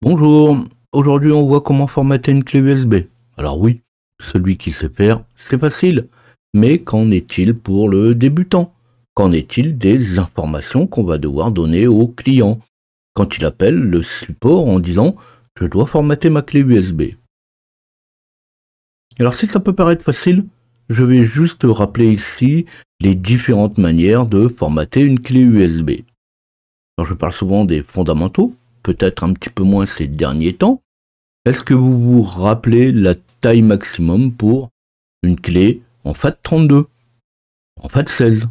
Bonjour, aujourd'hui on voit comment formater une clé USB. Alors oui, celui qui sait faire, c'est facile. Mais qu'en est-il pour le débutant? Qu'en est-il des informations qu'on va devoir donner au client quand il appelle le support en disant « Je dois formater ma clé USB ». Alors si ça peut paraître facile, je vais juste rappeler ici les différentes manières de formater une clé USB. Alors je parle souvent des fondamentaux, peut-être un petit peu moins ces derniers temps. Est-ce que vous vous rappelez la taille maximum pour une clé en FAT32, en FAT16?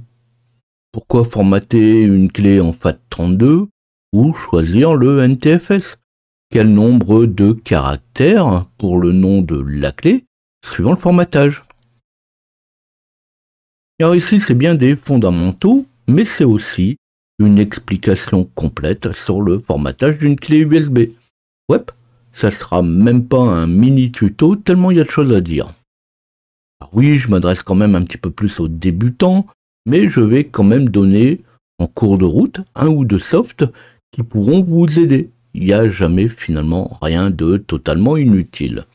Pourquoi formater une clé en FAT32 ou choisir le NTFS? Quel nombre de caractères pour le nom de la clé suivant le formatage? Alors ici c'est bien des fondamentaux, mais c'est aussi une explication complète sur le formatage d'une clé USB. Ouais, ça sera même pas un mini tuto tellement il y a de choses à dire. Alors oui, je m'adresse quand même un petit peu plus aux débutants, mais je vais quand même donner en cours de route un ou deux softs qui pourront vous aider. Il n'y a jamais finalement rien de totalement inutile.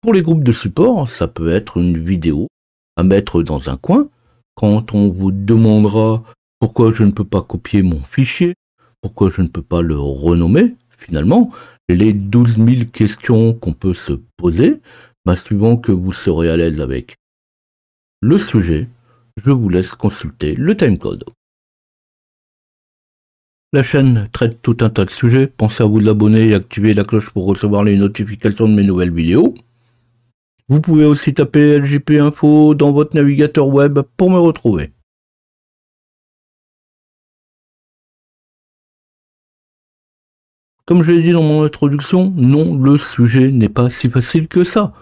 Pour les groupes de support, ça peut être une vidéo à mettre dans un coin quand on vous demandera pourquoi je ne peux pas copier mon fichier, pourquoi je ne peux pas le renommer. Finalement, les 12 000 questions qu'on peut se poser, suivant que vous serez à l'aise avec le sujet, je vous laisse consulter le timecode. La chaîne traite tout un tas de sujets, pensez à vous abonner et activer la cloche pour recevoir les notifications de mes nouvelles vidéos. Vous pouvez aussi taper LJP Info dans votre navigateur web pour me retrouver. Comme je l'ai dit dans mon introduction, non, le sujet n'est pas si facile que ça.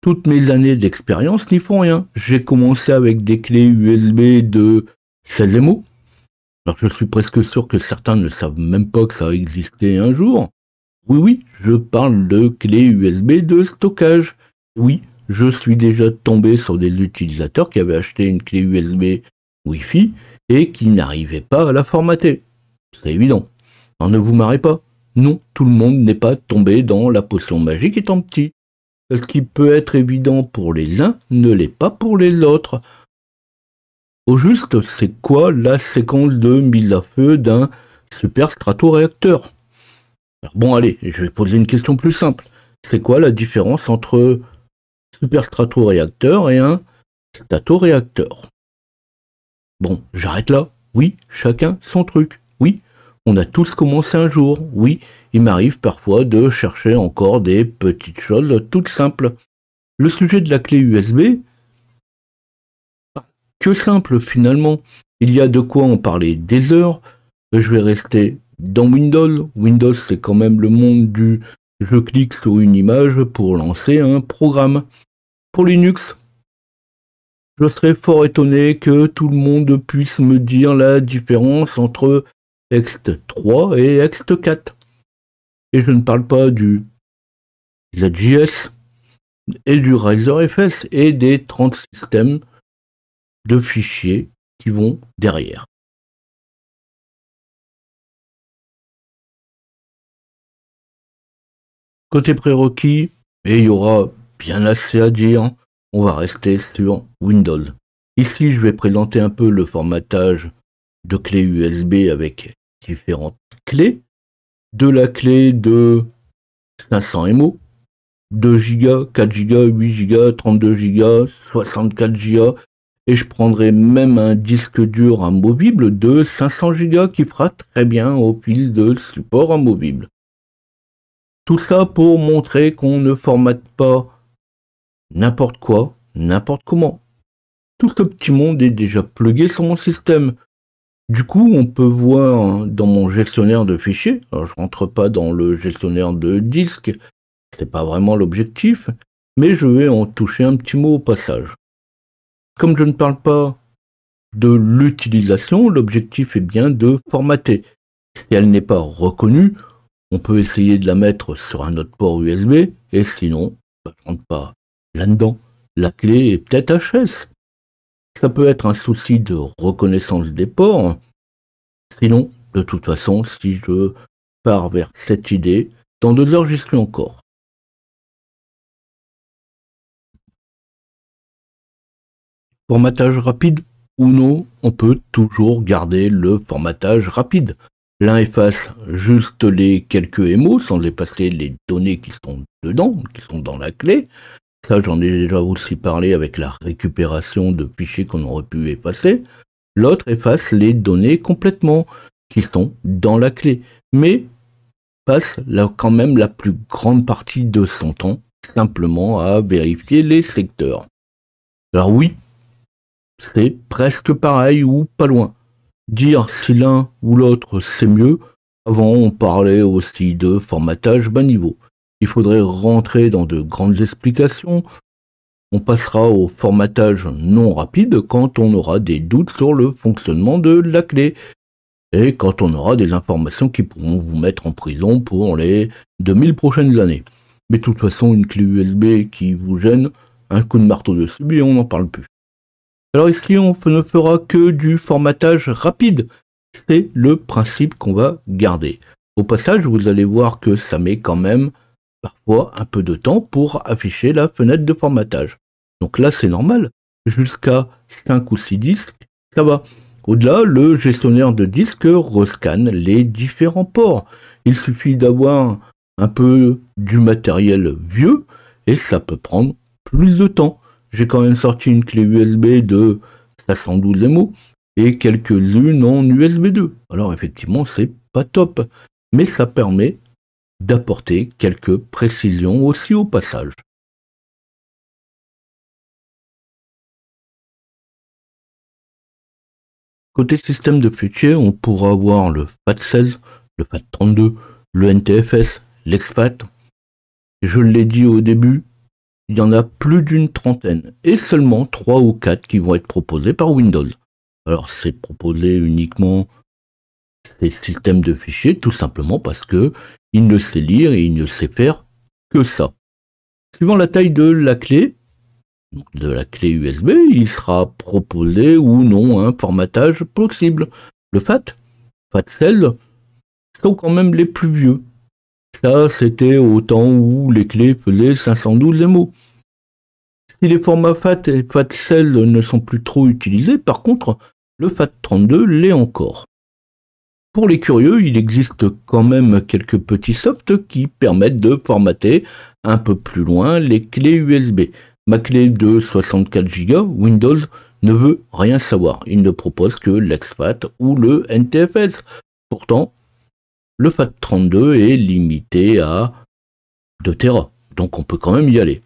Toutes mes années d'expérience n'y font rien. J'ai commencé avec des clés USB de 16 mots. Alors je suis presque sûr que certains ne savent même pas que ça existait un jour. Oui, je parle de clés USB de stockage. Oui, je suis déjà tombé sur des utilisateurs qui avaient acheté une clé USB Wi-Fi et qui n'arrivaient pas à la formater. C'est évident. Alors ne vous marrez pas. Non, tout le monde n'est pas tombé dans la potion magique étant petit. Ce qui peut être évident pour les uns ne l'est pas pour les autres. Au juste, c'est quoi la séquence de mise à feu d'un super stratoréacteur? Alors bon, allez, je vais poser une question plus simple. C'est quoi la différence entre super stratoréacteur et un statoréacteur? Bon, j'arrête là. Oui, chacun son truc. Oui, on a tous commencé un jour. Oui, il m'arrive parfois de chercher encore des petites choses toutes simples. Le sujet de la clé USB, que simple finalement. Il y a de quoi en parler des heures. Je vais rester dans Windows. Windows, c'est quand même le monde du je clique sur une image pour lancer un programme. Pour Linux, je serais fort étonné que tout le monde puisse me dire la différence entre ext3 et ext4. Et je ne parle pas du ZJS et du RazorFS et des 30 systèmes de fichiers qui vont derrière. Côté prérequis, et il y aura bien assez à dire, on va rester sur Windows. Ici, je vais présenter un peu le formatage de clés USB avec différentes clés. De la clé de 500 MO, 2 Go, 4 Go, 8 Go, 32 Go, 64 Go, et je prendrai même un disque dur amovible de 500 Go qui fera très bien au fil de support amovible. Tout ça pour montrer qu'on ne formate pas n'importe quoi, n'importe comment. Tout ce petit monde est déjà plugué sur mon système. Du coup, on peut voir dans mon gestionnaire de fichiers, alors je rentre pas dans le gestionnaire de disque, c'est pas vraiment l'objectif, mais je vais en toucher un petit mot au passage. Comme je ne parle pas de l'utilisation, l'objectif est bien de formater. Si elle n'est pas reconnue, on peut essayer de la mettre sur un autre port USB, et sinon, je rentre pas là-dedans. La clé est peut-être HS. Ça peut être un souci de reconnaissance des ports. Sinon, de toute façon, si je pars vers cette idée, Dans 2 heures, j'y suis encore. Formatage rapide ou non, on peut toujours garder le formatage rapide. L'un efface juste les quelques émaux sans effacer les données qui sont dedans, qui sont dans la clé. Ça, j'en ai déjà aussi parlé avec la récupération de fichiers qu'on aurait pu effacer. L'autre efface les données complètement qui sont dans la clé, mais passe là, quand même la plus grande partie de son temps simplement à vérifier les secteurs. Alors oui, c'est presque pareil ou pas loin. Dire si l'un ou l'autre c'est mieux, avant on parlait aussi de formatage bas niveau. Il faudrait rentrer dans de grandes explications. On passera au formatage non rapide quand on aura des doutes sur le fonctionnement de la clé et quand on aura des informations qui pourront vous mettre en prison pour les 2000 prochaines années. Mais de toute façon, une clé USB qui vous gêne, un coup de marteau dessus et on n'en parle plus. Alors ici, on ne fera que du formatage rapide. C'est le principe qu'on va garder. Au passage, vous allez voir que ça met quand même parfois un peu de temps pour afficher la fenêtre de formatage. Donc là, c'est normal. Jusqu'à 5 ou 6 disques, ça va. Au-delà, le gestionnaire de disques rescanne les différents ports. Il suffit d'avoir un peu du matériel vieux et ça peut prendre plus de temps. J'ai quand même sorti une clé USB de 512 MO et quelques-unes en USB 2. Alors effectivement, c'est pas top, mais ça permet d'apporter quelques précisions aussi au passage. Côté système de fichiers, on pourra avoir le FAT16, le FAT32, le NTFS, l'EXFAT. Je l'ai dit au début, il y en a plus d'une trentaine, et seulement 3 ou 4 qui vont être proposés par Windows. Alors c'est proposé uniquement ces systèmes de fichiers, tout simplement parce que il ne sait lire et il ne sait faire que ça. Suivant la taille de la clé USB, il sera proposé ou non un formatage possible. Le FAT16 sont quand même les plus vieux. Ça, c'était au temps où les clés faisaient 512 MO. Si les formats FAT et FAT16 ne sont plus trop utilisés, par contre, le FAT32 l'est encore. Pour les curieux, il existe quand même quelques petits softs qui permettent de formater un peu plus loin les clés USB. Ma clé de 64 Go, Windows ne veut rien savoir. Il ne propose que l'EXFAT ou le NTFS. Pourtant, le FAT32 est limité à 2 Tera, donc on peut quand même y aller.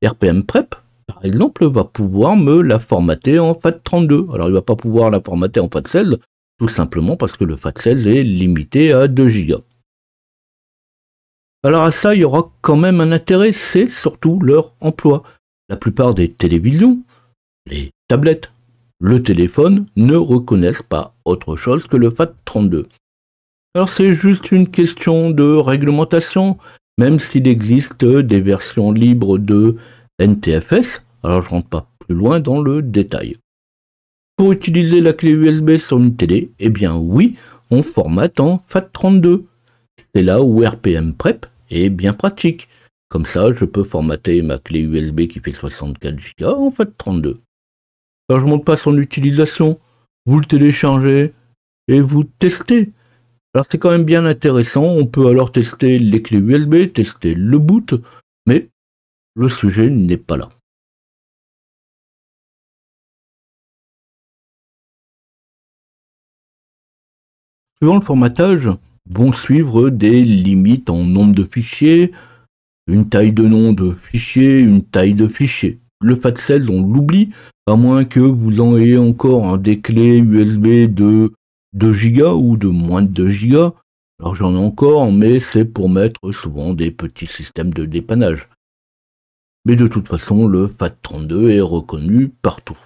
RPM Prep, par exemple, va pouvoir me la formater en FAT32. Alors il va pas pouvoir la formater en FAT16, tout simplement parce que le FAT16 est limité à 2 Go. Alors à ça, il y aura quand même un intérêt, c'est surtout leur emploi. La plupart des télévisions, les tablettes, le téléphone ne reconnaissent pas autre chose que le FAT32. Alors c'est juste une question de réglementation, même s'il existe des versions libres de NTFS, alors je rentre pas plus loin dans le détail. Pour utiliser la clé USB sur une télé, eh bien oui, on formate en FAT32. C'est là où RPM Prep est bien pratique. Comme ça, je peux formater ma clé USB qui fait 64 Go en FAT32. Alors je ne montre pas son utilisation, vous le téléchargez et vous testez. Alors c'est quand même bien intéressant, on peut alors tester les clés USB, tester le boot, mais le sujet n'est pas là. Suivant le formatage, vont suivre des limites en nombre de fichiers, une taille de nom de fichier, une taille de fichier. Le FAT16, on l'oublie, à moins que vous en ayez encore des clés USB de 2 Go ou de moins de 2 Go. Alors j'en ai encore, mais c'est pour mettre souvent des petits systèmes de dépannage. Mais de toute façon, le FAT32 est reconnu partout.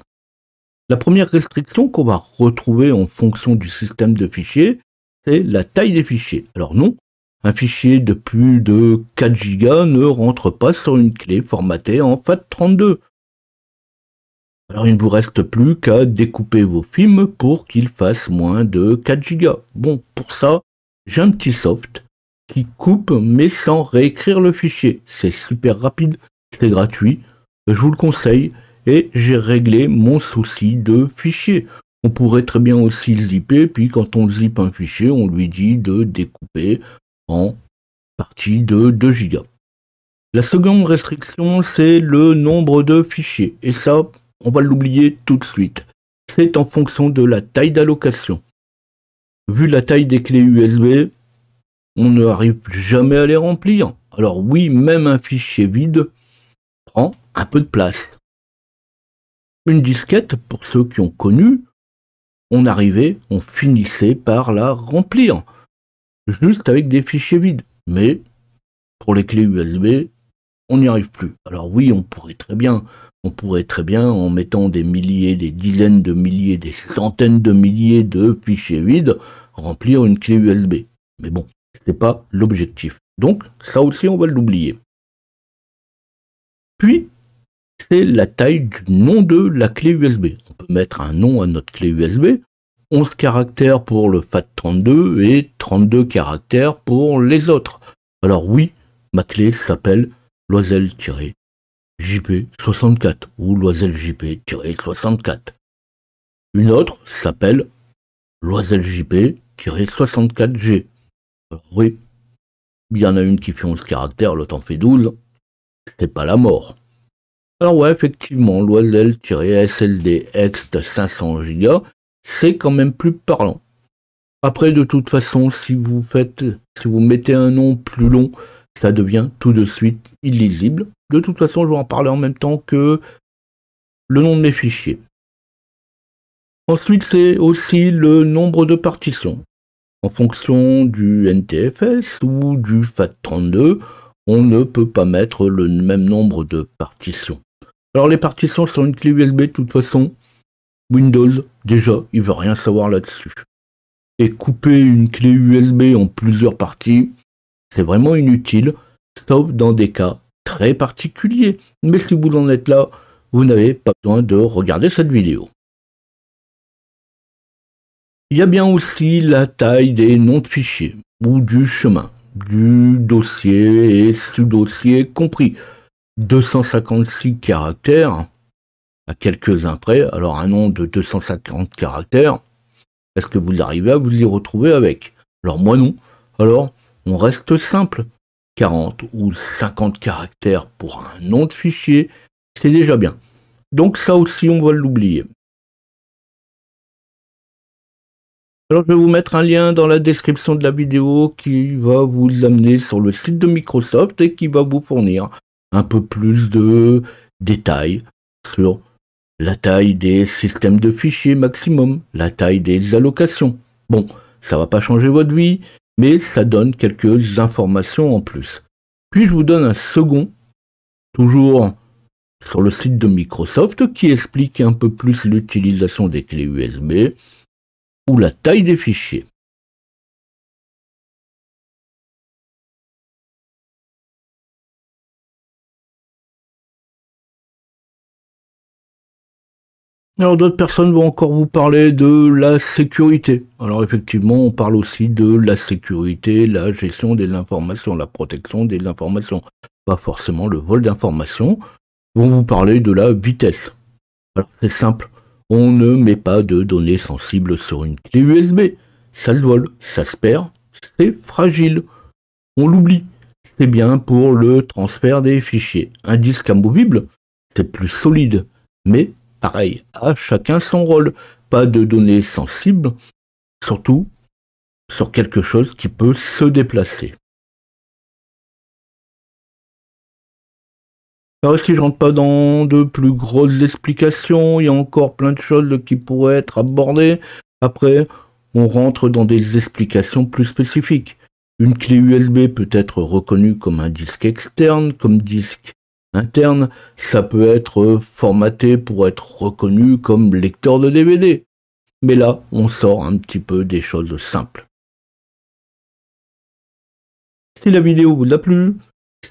La première restriction qu'on va retrouver en fonction du système de fichiers, c'est la taille des fichiers. Alors non, un fichier de plus de 4 Go ne rentre pas sur une clé formatée en FAT32. Alors il ne vous reste plus qu'à découper vos films pour qu'ils fassent moins de 4 Go. Bon, pour ça, j'ai un petit soft qui coupe mais sans réécrire le fichier. C'est super rapide, c'est gratuit, je vous le conseille et j'ai réglé mon souci de fichier. On pourrait très bien aussi le zipper, puis quand on zip un fichier, on lui dit de découper en parties de 2 Go. La seconde restriction, c'est le nombre de fichiers. Et ça, on va l'oublier tout de suite. C'est en fonction de la taille d'allocation. Vu la taille des clés USB, on n'arrive jamais à les remplir. Alors oui, même un fichier vide prend un peu de place. Une disquette, pour ceux qui ont connu, on finissait par la remplir. Juste avec des fichiers vides. Mais pour les clés USB, on n'y arrive plus. Alors oui, on pourrait très bien, en mettant des milliers, des dizaines de milliers, des centaines de milliers de fichiers vides, remplir une clé USB. Mais bon, c'est pas l'objectif. Donc, ça aussi, on va l'oublier. Puis, c'est la taille du nom de la clé USB. On peut mettre un nom à notre clé USB, 11 caractères pour le FAT32 et 32 caractères pour les autres. Alors oui, ma clé s'appelle Loisel-JP64 ou Loisel-JP-64. Une autre s'appelle Loisel-JP-64G. Alors oui, il y en a une qui fait 11 caractères, l'autre en fait 12. C'est pas la mort. Alors ouais, effectivement, Loisel-SLD Ext 500 Go, c'est quand même plus parlant. Après, de toute façon, si vous mettez un nom plus long, ça devient tout de suite illisible. De toute façon, je vais en parler en même temps que le nom de mes fichiers. Ensuite, c'est aussi le nombre de partitions. En fonction du NTFS ou du FAT32, on ne peut pas mettre le même nombre de partitions. Alors les partitions sur une clé USB, de toute façon, Windows, déjà, il veut rien savoir là-dessus. Et couper une clé USB en plusieurs parties, c'est vraiment inutile, sauf dans des cas très particuliers. Mais si vous en êtes là, vous n'avez pas besoin de regarder cette vidéo. Il y a bien aussi la taille des noms de fichiers, ou du chemin, du dossier et sous-dossier compris. 256 caractères, à quelques-uns près, alors un nom de 250 caractères, est-ce que vous arrivez à vous y retrouver avec? Alors moi non. Alors on reste simple. 40 ou 50 caractères pour un nom de fichier, c'est déjà bien. Donc ça aussi on va l'oublier. Alors je vais vous mettre un lien dans la description de la vidéo qui va vous amener sur le site de Microsoft et qui va vous fournir un peu plus de détails sur la taille des systèmes de fichiers maximum, la taille des allocations. Bon, ça va pas changer votre vie, mais ça donne quelques informations en plus. Puis je vous donne un second, toujours sur le site de Microsoft, qui explique un peu plus l'utilisation des clés USB ou la taille des fichiers. Alors d'autres personnes vont encore vous parler de la sécurité. Alors effectivement, on parle aussi de la sécurité, la gestion des informations, la protection des informations. Pas forcément le vol d'informations. Ils vont vous parler de la vitesse. Alors c'est simple, on ne met pas de données sensibles sur une clé USB. Ça se vole, ça se perd, c'est fragile. On l'oublie. C'est bien pour le transfert des fichiers. Un disque amovible, c'est plus solide, mais pareil, à chacun son rôle. Pas de données sensibles, surtout sur quelque chose qui peut se déplacer. Alors si je rentre pas dans de plus grosses explications, il y a encore plein de choses qui pourraient être abordées. Après, on rentre dans des explications plus spécifiques. Une clé USB peut être reconnue comme un disque externe, comme disque interne. Ça peut être formaté pour être reconnu comme lecteur de DVD. Mais là, on sort un petit peu des choses simples. Si la vidéo vous a plu,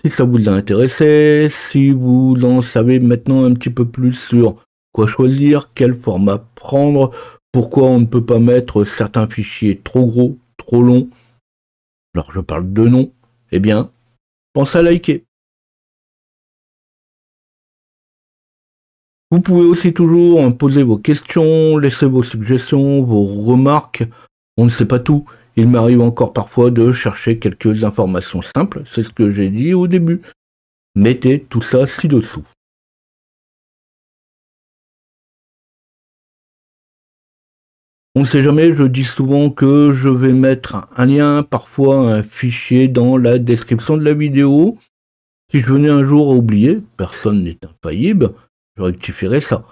si ça vous a intéressé, si vous en savez maintenant un petit peu plus sur quoi choisir, quel format prendre, pourquoi on ne peut pas mettre certains fichiers trop gros, trop longs, alors je parle de nom, eh bien, pense à liker. Vous pouvez aussi toujours poser vos questions, laisser vos suggestions, vos remarques. On ne sait pas tout. Il m'arrive encore parfois de chercher quelques informations simples, c'est ce que j'ai dit au début. Mettez tout ça ci-dessous. On ne sait jamais, je dis souvent que je vais mettre un lien, parfois un fichier dans la description de la vidéo. Si je venais un jour à oublier, personne n'est infaillible, je rectifierai ça.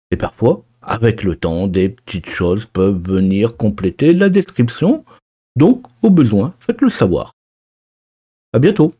Et parfois, avec le temps, des petites choses peuvent venir compléter la description. Donc, au besoin, faites-le savoir. À bientôt.